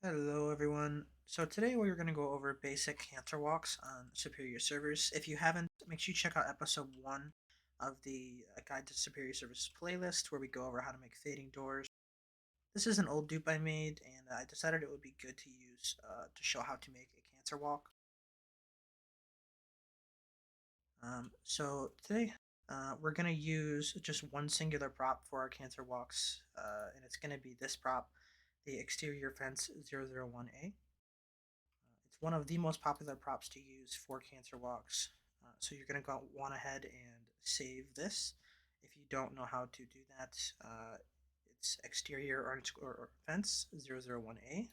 Hello, everyone. So today we're going to go over basic Cancerwalks on Superior Servers. If you haven't, make sure you check out episode 1 of the Guide to Superior Servers playlist where we go over how to make fading doors. This is an old dupe I made, and I decided it would be good to use to show how to make a Cancerwalk. So today we're going to use just one singular prop for our Cancerwalks, and it's going to be this prop, the exterior fence 001A. It's one of the most popular props to use for Cancerwalks. So you're going to want ahead and save this. If you don't know how to do that, it's exterior or fence 001A.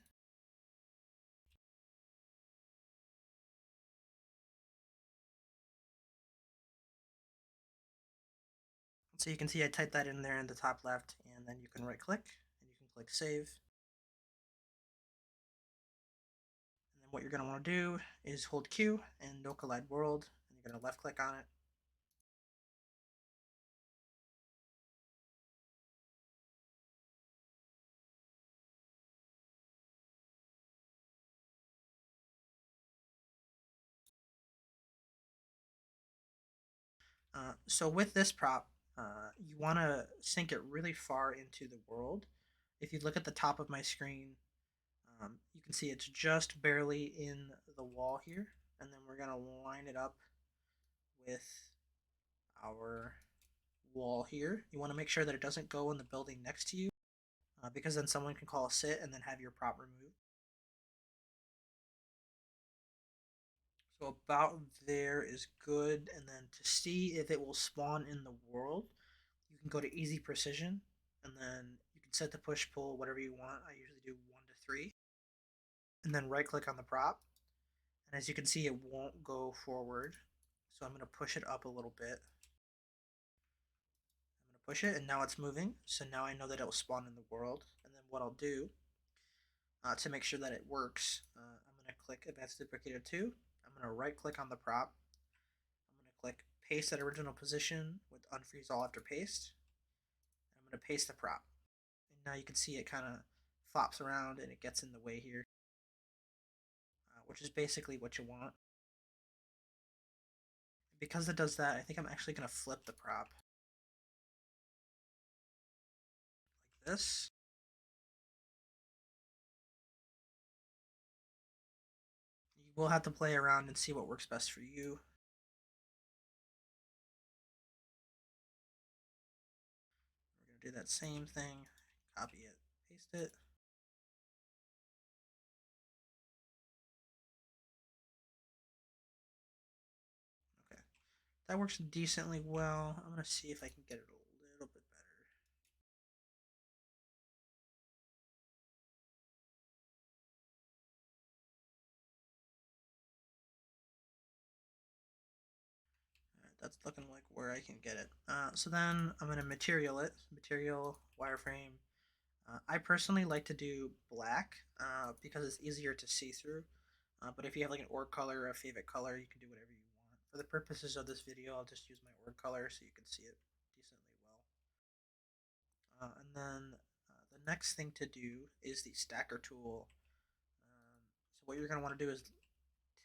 So you can see I typed that in there in the top left, and then you can right click and you can click save. And then what you're going to want to do is hold Q and no collide world, and you're going to left click on it. So with this prop, you want to sink it really far into the world. If you look at the top of my screen, you can see it's just barely in the wall here, and then we're gonna line it up with our wall here. You want to make sure that it doesn't go in the building next to you, because then someone can call a sit and then have your prop removed. So about there is good, and then to see if it will spawn in the world, you can go to easy precision, and then you can set the push pull whatever you want. I usually do 1 to 3, and then right click on the prop, and as you can see, it won't go forward. So I'm going to push it up a little bit. I'm going to push it, and now it's moving. So now I know that it will spawn in the world. And then what I'll do to make sure that it works, I'm going to click Advanced Duplicator 2. I'm going to right click on the prop. I'm going to click Paste at original position with Unfreeze all after paste. And I'm going to paste the prop. And now you can see it kind of flops around and it gets in the way here, which is basically what you want. Because it does that, I think I'm actually going to flip the prop like this. You will have to play around and see what works best for you. We're going to do that same thing, copy it, paste it. Okay, that works decently well. I'm going to see if I can get it a little bit better. That's looking like where I can get it. So then I'm going to material it, material, wireframe. I personally like to do black because it's easier to see through. But if you have like an org color or a favorite color, you can do whatever you want. For the purposes of this video, I'll just use my org color so you can see it decently well. And then the next thing to do is the stacker tool. So what you're going to want to do is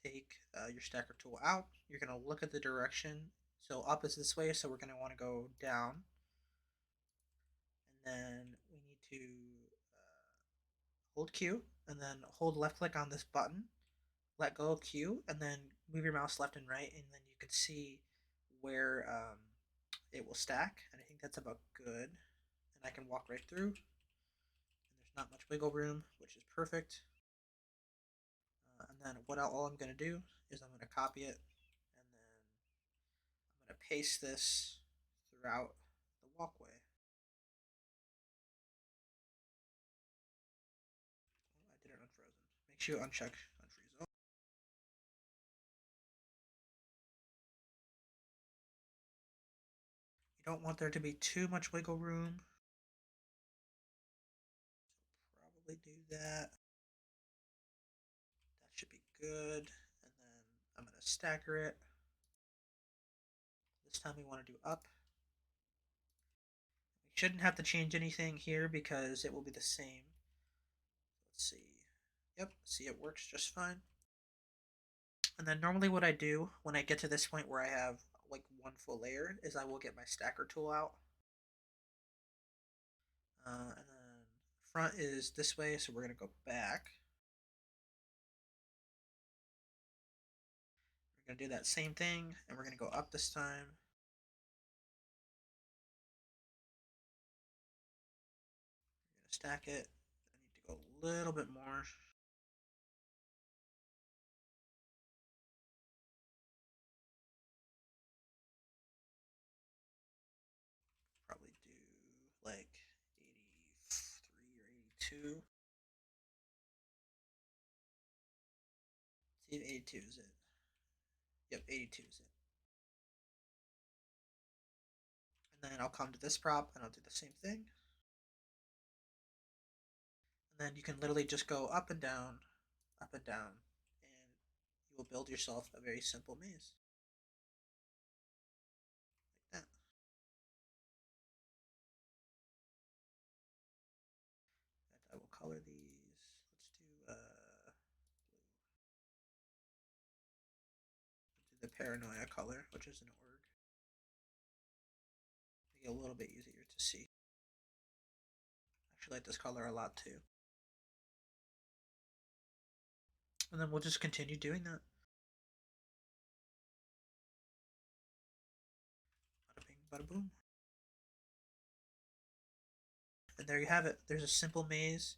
take your stacker tool out. You're going to look at the direction. So up is this way, so we're going to want to go down. And then we need to hold Q, and then hold left click on this button, let go of Q, and then move your mouse left and right, and then you can see where it will stack. And I think that's about good. And I can walk right through, and there's not much wiggle room, which is perfect. And then all I'm going to do is I'm going to copy it, and then I'm going to paste this throughout the walkway. Oh, I did it unfrozen. Make sure you uncheck unfreeze all. You don't want there to be too much wiggle room. So probably do that. That should be good. And then I'm going to stacker it. This time we want to do up. We shouldn't have to change anything here because it will be the same. Let's see. Yep, see, it works just fine. And then normally what I do when I get to this point where I have like one full layer is I will get my stacker tool out. And then front is this way, so we're going to go back. We're going to do that same thing, and we're going to go up this time. We're going to stack it. I need to go a little bit more. Probably do like 83 or 82. See if 82 is it. Yep, 82 is it. And then I'll come to this prop and I'll do the same thing. And then you can literally just go up and down, and you will build yourself a very simple maze. Like that. And I will color these. Let's do blue. Let's do the paranoia color, which is an org. Make it a little bit easier to see. I actually like this color a lot too. And then we'll just continue doing that. Bada bing, bada boom. And there you have it. There's a simple maze.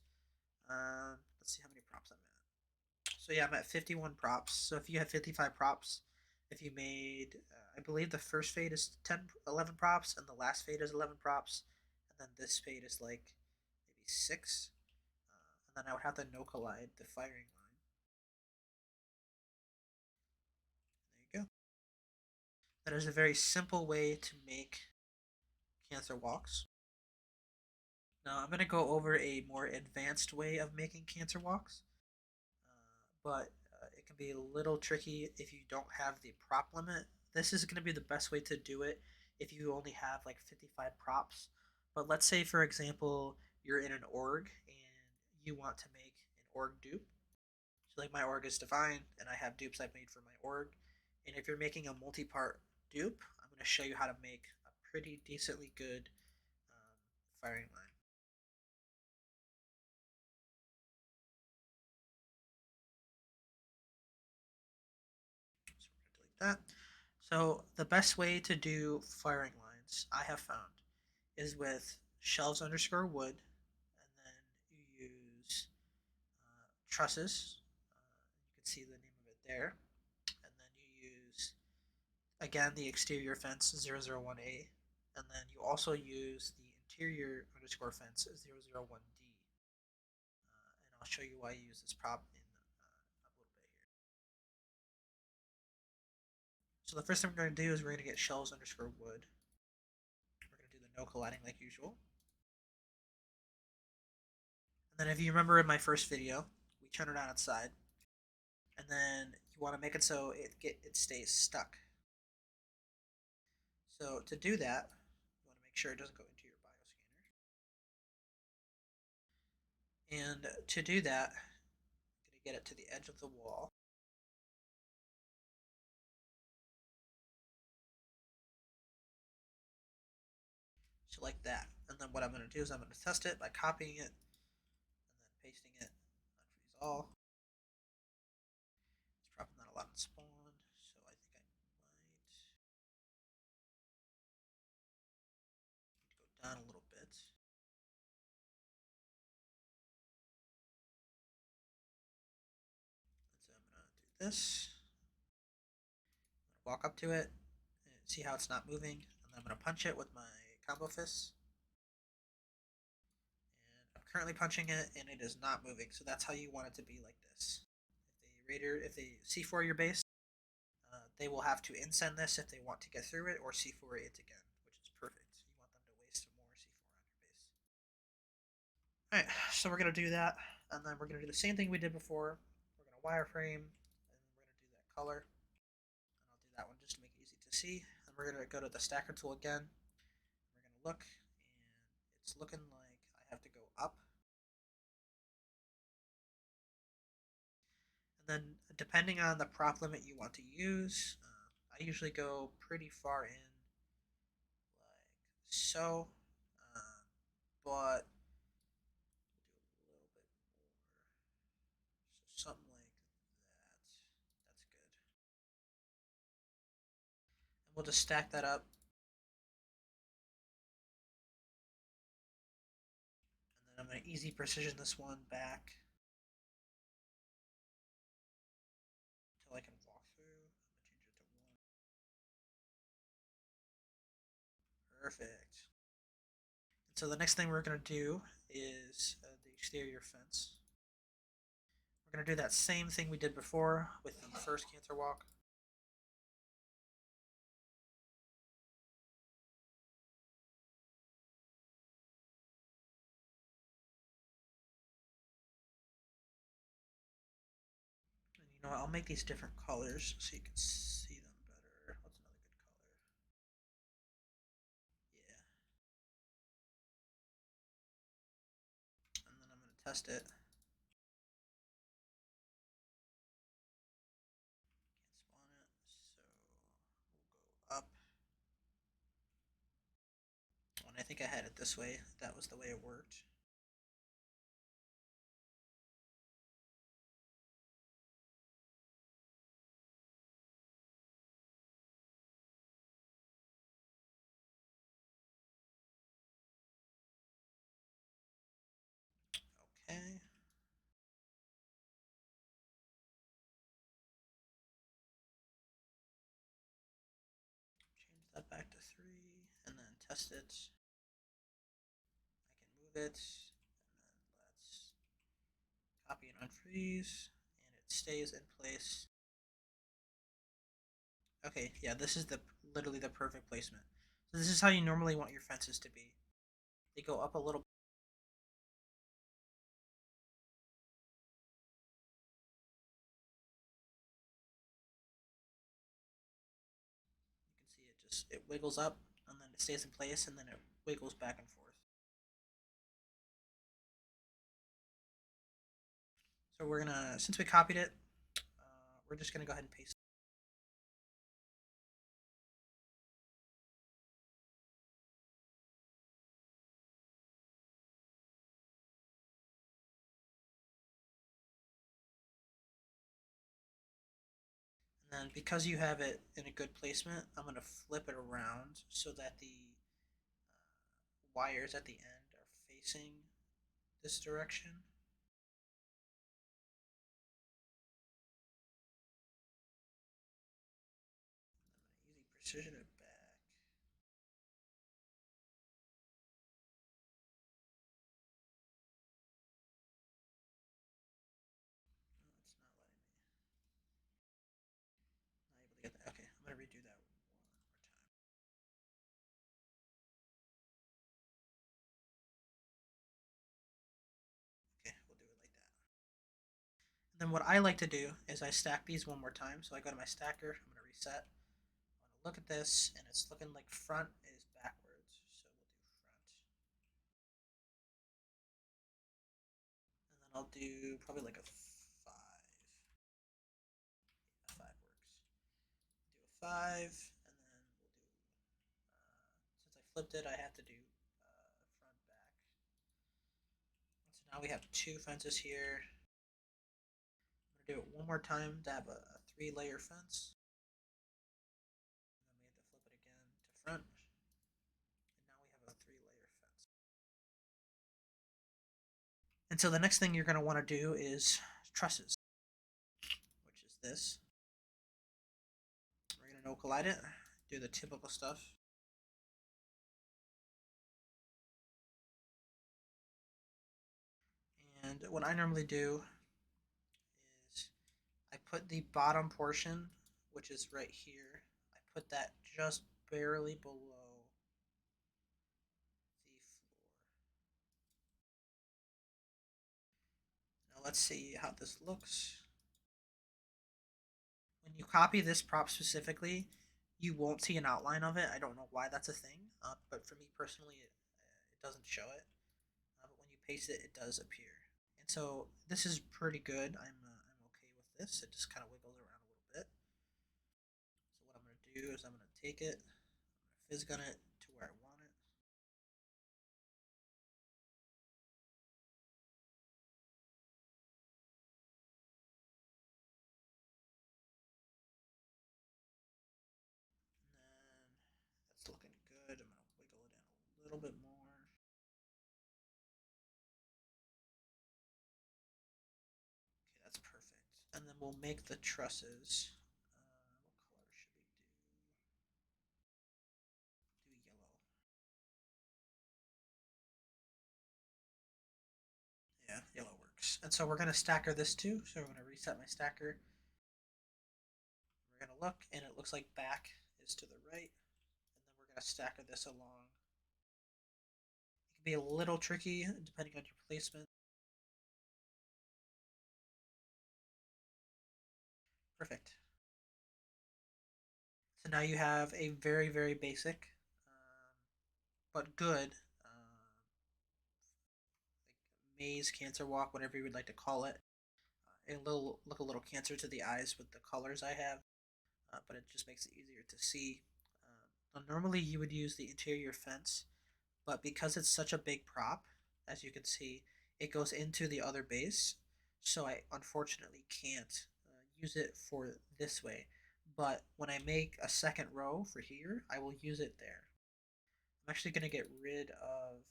Let's see how many props I'm at. So yeah, I'm at 51 props. So if you have 55 props, if you made, I believe the first fade is 10, 11 props, and the last fade is 11 props, and then this fade is like maybe 6, and then I would have to no collide the firing line. There you go. That is a very simple way to make Cancerwalks. Now I'm going to go over a more advanced way of making Cancerwalks, but it can be a little tricky if you don't have the prop limit. This is going to be the best way to do it if you only have like 55 props. But let's say, for example, you're in an org and you want to make an org dupe. So, like, my org is Divine, and I have dupes I've made for my org. And if you're making a multi part dupe, I'm going to show you how to make a pretty decently good firing line. So we're going to delete that. So the best way to do firing lines I have found is with shelves underscore wood, and then you use trusses. You can see the name of it there, and then you use again the exterior fence 001A, and then you also use the interior underscore fence 001D. And I'll show you why you use this prop in a little bit here. So the first thing we're going to do is we're going to get shelves underscore wood. We're going to do the no colliding like usual. And then if you remember in my first video, we turn it on its side. And then you want to make it so it stays stuck. So to do that, you want to make sure it doesn't go into your bioscanner. And to do that, I'm going to get it to the edge of the wall. So like that. And then what I'm going to do is I'm going to test it by copying it and then pasting it. Unfreeze all. It's probably not a lot in spawn, so I think I might need to go down a little bit. And so I'm going to do this. I'm going to walk up to it and see how it's not moving. And then I'm going to punch it with my combo fist. And I'm currently punching it and it is not moving. So that's how you want it to be, like this. If they C4 your base, they will have to insend this if they want to get through it, or C4 it again, which is perfect. You want them to waste more C4 on your base. Alright, so we're going to do that, and then we're going to do the same thing we did before. We're going to wireframe, and then we're going to do that color. And I'll do that one just to make it easy to see. And we're going to go to the stacker tool again. We're going to look, and it's looking like I have to go up. then depending on the prop limit you want to use, I usually go pretty far in, like so. But we'll do a little bit more, so something like that. That's good. And we'll just stack that up, and then I'm going to easy precision this one back until I can walk through. I'm going to change it to 1. Perfect. And so the next thing we're going to do is the exterior fence. We're going to do that same thing we did before with the first Cancerwalk. And you know what, I'll make these different colors so you can see them better. What's another good color? Yeah. And then I'm going to test it. Can't spawn it, so we'll go up. And I think I had it this way. That was the way it worked. Okay. Change that back to 3 and then test it. I can move it, and then let's copy and unfreeze, and it stays in place. Okay, yeah, this is literally the perfect placement. So this is how you normally want your fences to be. They go up a little. You can see it wiggles up, and then it stays in place, and then it wiggles back and forth. So we're gonna, since we copied it, we're just gonna go ahead and paste. And then because you have it in a good placement, I'm gonna flip it around so that the wires at the end are facing this direction. I'm gonna easy precision it back. No, it's not letting me. Not able to get that. Okay, I'm gonna redo that one more time. Okay, we'll do it like that. And then what I like to do is I stack these one more time. So I go to my stacker, I'm gonna reset. I'm gonna look at this, and it's looking like front is backwards. So we'll do front. And then I'll do probably like a 5. A 5 works. Do a 5, and then we'll do, since I flipped it, I have to do front back. And so now we have 2 fences here. I'm gonna do it one more time to have a 3-layer fence. And then we have to flip it again to front. And now we have a 3-layer fence. And so the next thing you're going to want to do is trusses, which is this. We're going to no collide it, do the typical stuff. And what I normally do is I put the bottom portion, which is right here, I put that just barely below the floor. Now let's see how this looks. When you copy this prop specifically, you won't see an outline of it. I don't know why that's a thing, but for me personally, it doesn't show it. But when you paste it, it does appear. And so this is pretty good. I'm okay with this. It just kind of wiggles around a little bit. So what I'm going to do is I'm going to take it, fizz gun it to where I want it. And then that's looking good. I'm going to wiggle it in a little bit more. Okay, that's perfect. And then we'll make the trusses. What color should we do? Do yellow. Yeah, yellow works. And so we're going to stacker this too. So we're going to reset my stacker. We're going to look, and it looks like back is to the right. And then we're going to stacker this along. It can be a little tricky depending on your placement. Perfect. So now you have a very, very basic, but good like maze, cancer walk, whatever you would like to call it. It'll look a little cancer to the eyes with the colors I have, but it just makes it easier to see. Normally you would use the interior fence, but because it's such a big prop, as you can see, it goes into the other base. So I unfortunately can't use it for this way. But when I make a second row for here, I will use it there. I'm actually going to get rid of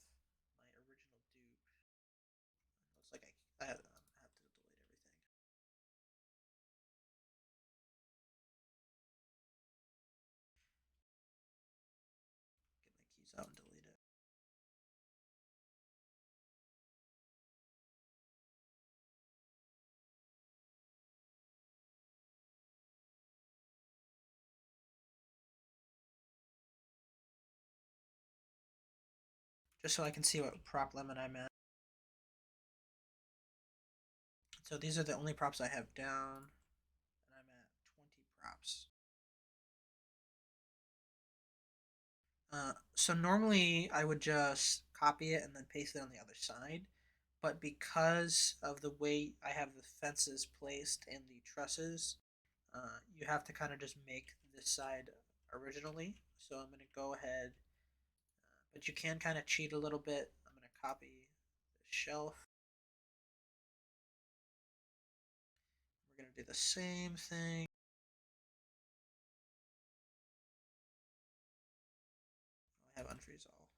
my original dupe. It looks like I have to delete everything. Get my keys out and delete it. Just so I can see what prop limit I'm at. So these are the only props I have down, and I'm at 20 props. So normally I would just copy it and then paste it on the other side, but because of the way I have the fences placed and the trusses, you have to kind of just make this side originally. So I'm going to go ahead, but you can kind of cheat a little bit. I'm going to copy the shelf. We're going to do the same thing. I have unfreeze all.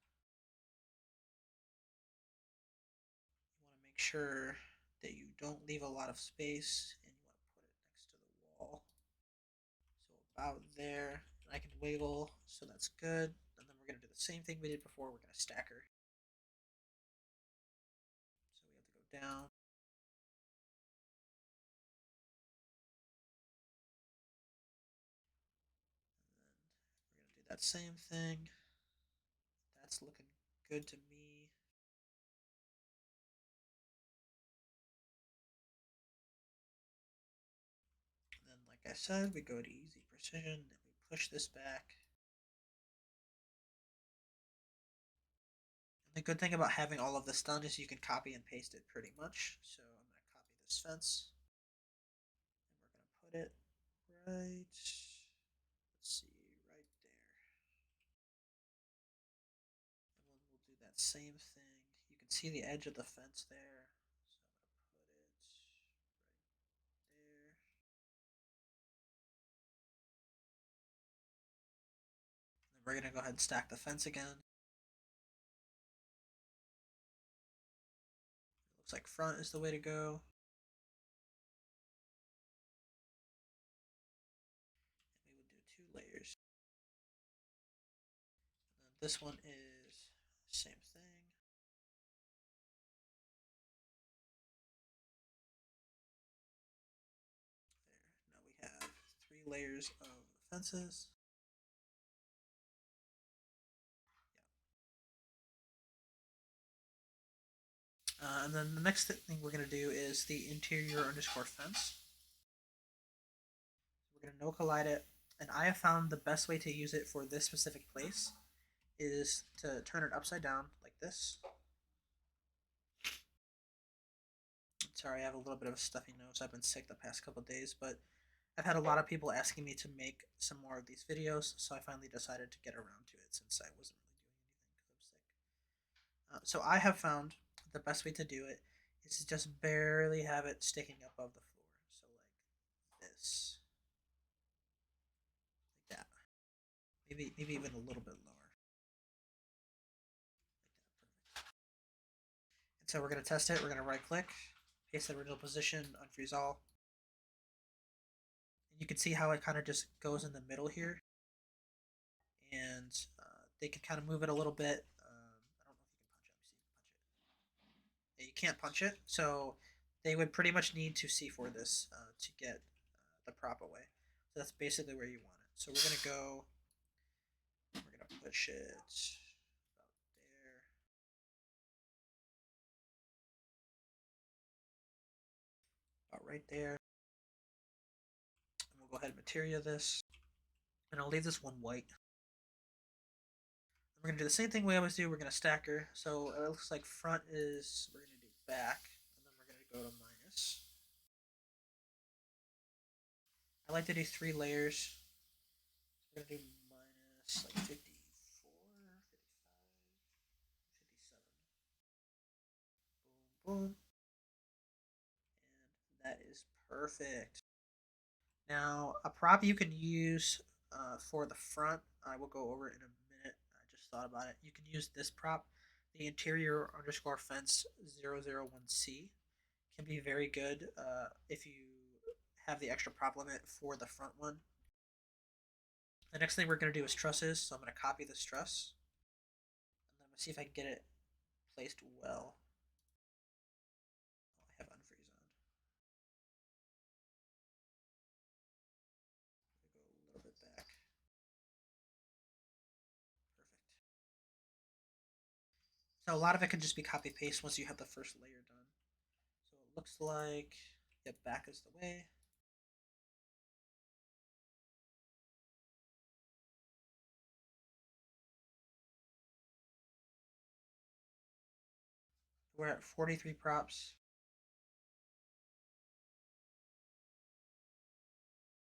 You want to make sure that you don't leave a lot of space, and you want to put it next to the wall. So about there, and I can wiggle, so that's good. And then we're going to do the same thing we did before. We're going to stacker. So we have to go down. And then we're going to do that same thing. That's looking good to me. And then, like I said, we go to easy precision, and we push this back. And the good thing about having all of this done is you can copy and paste it pretty much. So I'm going to copy this fence, and we're going to put it right, let's see, right there. And then we'll do that same thing. You can see the edge of the fence there. So I'm going to put it right there. And then we're going to go ahead and stack the fence again. It looks like front is the way to go. And we would do 2 layers. And then this one is same thing. There. Now we have 3 layers of fences. And then the next thing we're going to do is the interior underscore fence. We're going to no collide it. And I have found the best way to use it for this specific place is to turn it upside down like this. Sorry, I have a little bit of a stuffy nose. I've been sick the past couple days, but I've had a lot of people asking me to make some more of these videos, so I finally decided to get around to it since I wasn't really doing anything because I'm sick. So I have found the best way to do it is to just barely have it sticking above the floor. So like this, like that. Maybe even a little bit lower, like that. Perfect. And so we're gonna test it. We're gonna right click, paste the original position, unfreeze all. And you can see how it kind of just goes in the middle here, and they can kind of move it a little bit. I don't know if you can punch it. Let me see if you can punch it. Yeah, you can't punch it, so they would pretty much need to C4 this to get the prop away. So that's basically where you want it. So we're gonna go. We're gonna push it about there. About right there. And we'll go ahead and material this. And I'll leave this one white. We're gonna do the same thing we always do. We're gonna stack her. So it looks like front is, we're gonna do back, and then we're gonna go to minus. I like to do 3 layers. So we're gonna do minus like 54, 55, 57. Boom, boom. And that is perfect. Now, a prop you can use for the front, I will go over it in a minute. I just thought about it. You can use this prop, the interior underscore fence 001C. Can be very good if you have the extra prop limit for the front one. The next thing we're going to do is trusses, so I'm going to copy this truss. And then I'm going to see if I can get it placed well. Oh, I have unfreeze on. I'm going to go a little bit back. Perfect. So a lot of it can just be copy paste once you have the first layer done. So it looks like, yeah, back is the way. We're at 43 props.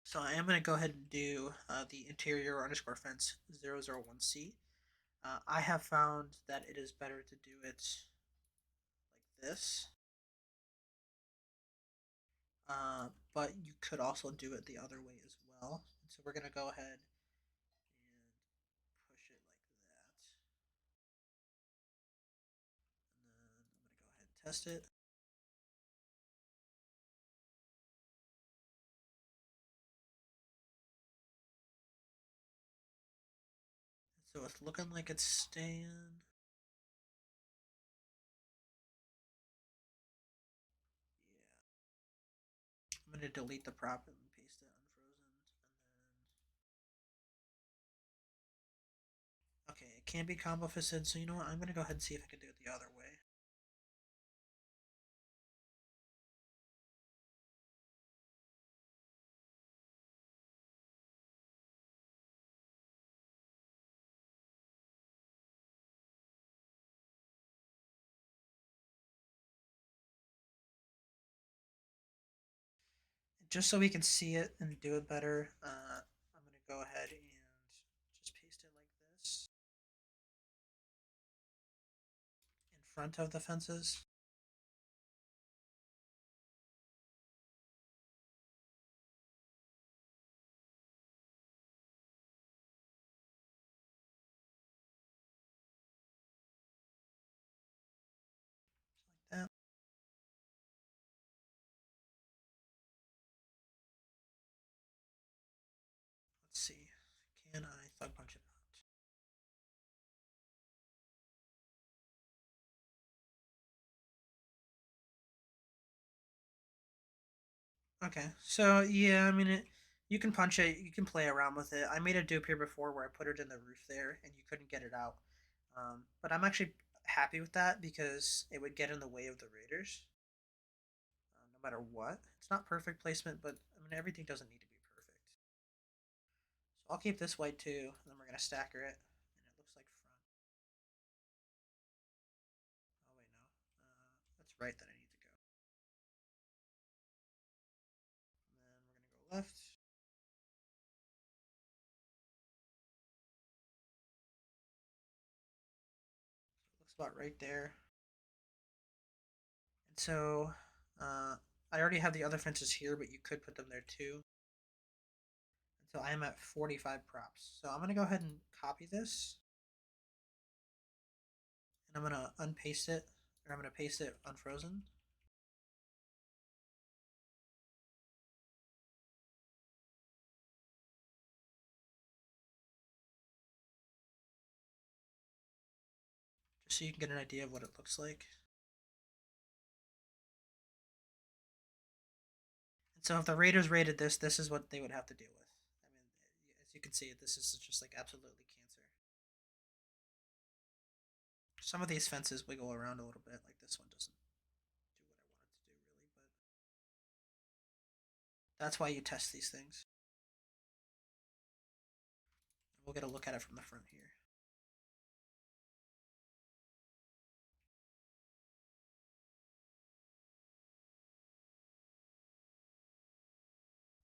So I am going to go ahead and do the interior underscore fence 001C. I have found that it is better to do it like this. But you could also do it the other way as well. And so we're going to go ahead and push it like that. And then I'm going to go ahead and test it. So it's looking like it's staying. Yeah. I'm going to delete the prop and paste it unfrozen. And then, okay, it can be combo fisted, so you know what? I'm going to go ahead and see if I can do it the other way. Just so we can see it and do it better, I'm going to go ahead and just paste it like this in front of the fences. Just like that. Let's see. Can I thug punch it out? Okay, so yeah, I mean, you can punch it, you can play around with it. I made a dupe here before where I put it in the roof there and you couldn't get it out. But I'm actually happy with that because it would get in the way of the raiders no matter what. It's not perfect placement, but I mean, everything doesn't need to be perfect. So I'll keep this white too, and then we're going to stacker it. And it looks like front. Oh, wait, no. That's right that I need to go. left. Looks about right there. And so I already have the other fences here, but you could put them there too. And so I am at 45 props. So I'm going to go ahead and copy this. And I'm going to unpaste it, or I'm going to paste it unfrozen. Just so you can get an idea of what it looks like. And so if the raiders raided this, this is what they would have to deal with. I mean, as you can see, this is just like absolutely cancer. Some of these fences wiggle around a little bit, like this one doesn't do what I want it to do really, but that's why you test these things. We'll get a look at it from the front here.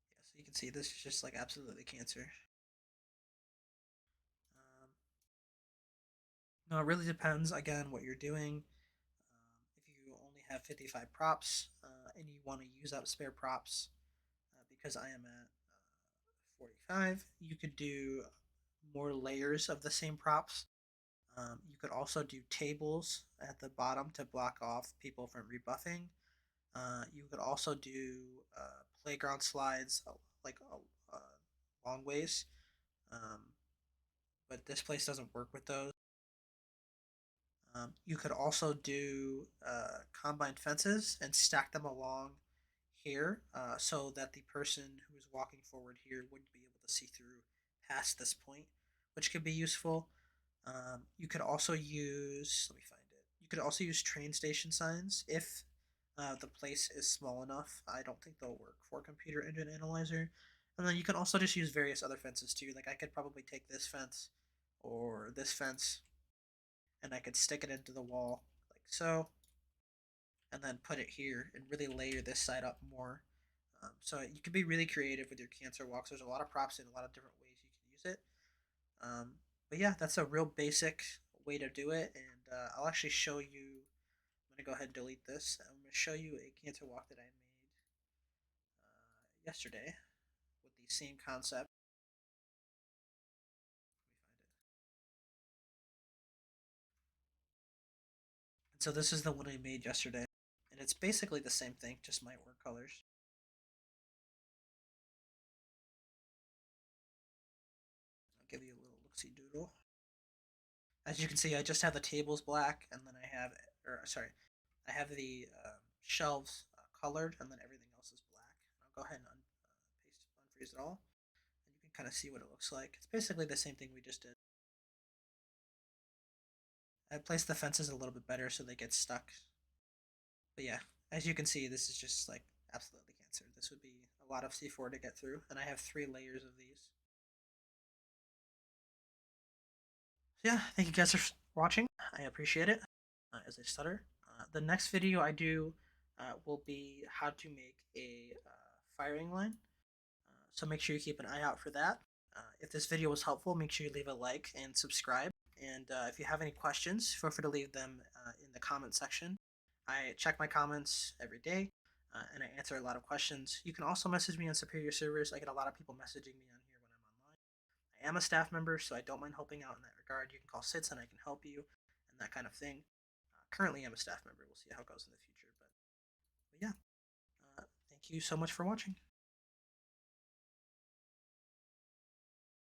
Yeah, so you can see this is just like absolutely cancer. No, it really depends again what you're doing. If you only have 55 props and you want to use up spare props, because I am at 45, you could do more layers of the same props. You could also do tables at the bottom to block off people from rebuffing. You could also do playground slides like long ways, um, but this place doesn't work with those. You could also do combined fences and stack them along here so that the person who is walking forward here wouldn't be able to see through past this point, which could be useful. You could also use, let me find it. You could also use train station signs if the place is small enough. I don't think they'll work for computer engine analyzer. And then you can also just use various other fences too. Like I could probably take this fence or this fence and I could stick it into the wall like so, and then put it here and really layer this side up more. So you can be really creative with your Cancerwalks. There's a lot of props and a lot of different ways you can use it. But yeah, that's a real basic way to do it, and I'll actually show you. I'm gonna go ahead and delete this. I'm gonna show you a Cancerwalk that I made yesterday with the same concept. And so this is the one I made yesterday, and it's basically the same thing, just my work colors. I'll give you a little look-see doodle. As you can see, I just have the tables black, and then I have, or sorry, I have the shelves colored, and then everything else is black. I'll go ahead and unfreeze it all, and you can kind of see what it looks like. It's basically the same thing we just did. I placed the fences a little bit better so they get stuck. But yeah, as you can see, this is just like absolutely cancer. This would be a lot of C4 to get through, and I have 3 layers of these. So yeah, thank you guys for watching. I appreciate it. As I stutter, the next video I do will be how to make a firing line. So make sure you keep an eye out for that. If this video was helpful, make sure you leave a like and subscribe. And if you have any questions, feel free to leave them in the comment section. I check my comments every day, and I answer a lot of questions. You can also message me on Superior Servers. I get a lot of people messaging me on here when I'm online. I am a staff member, so I don't mind helping out in that regard. You can call Sits and I can help you and that kind of thing. Currently, I'm a staff member. We'll see how it goes in the future. But yeah, thank you so much for watching.